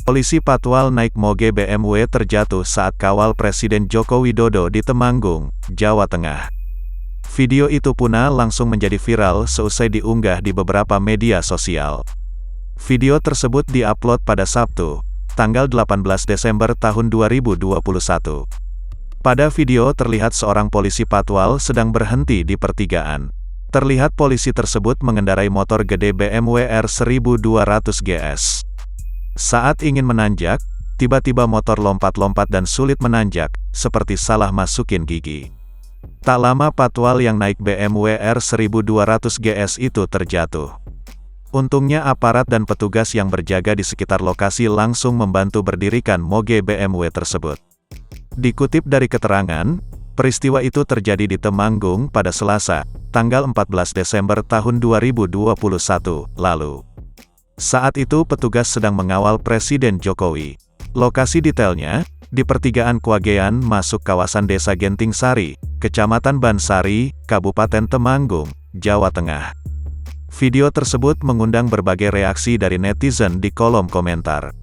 Polisi patwal naik moge BMW terjatuh saat kawal Presiden Joko Widodo di Temanggung, Jawa Tengah. Video itu puna langsung menjadi viral seusai diunggah di beberapa media sosial. Video tersebut diupload pada Sabtu, tanggal 18 Desember tahun 2021. Pada video terlihat seorang polisi patwal sedang berhenti di pertigaan. Terlihat polisi tersebut mengendarai motor gede BMW R1200 GS. Saat ingin menanjak, tiba-tiba motor lompat-lompat dan sulit menanjak, seperti salah masukin gigi. Tak lama patwal yang naik BMW R1200 GS itu terjatuh. Untungnya aparat dan petugas yang berjaga di sekitar lokasi langsung membantu berdirikan moge BMW tersebut. Dikutip dari keterangan, peristiwa itu terjadi di Temanggung pada Selasa, tanggal 14 Desember tahun 2021 lalu. Saat itu petugas sedang mengawal Presiden Jokowi. Lokasi detailnya, di pertigaan Kuagean masuk kawasan Desa Genting Sari, Kecamatan Bansari, Kabupaten Temanggung, Jawa Tengah. Video tersebut mengundang berbagai reaksi dari netizen di kolom komentar.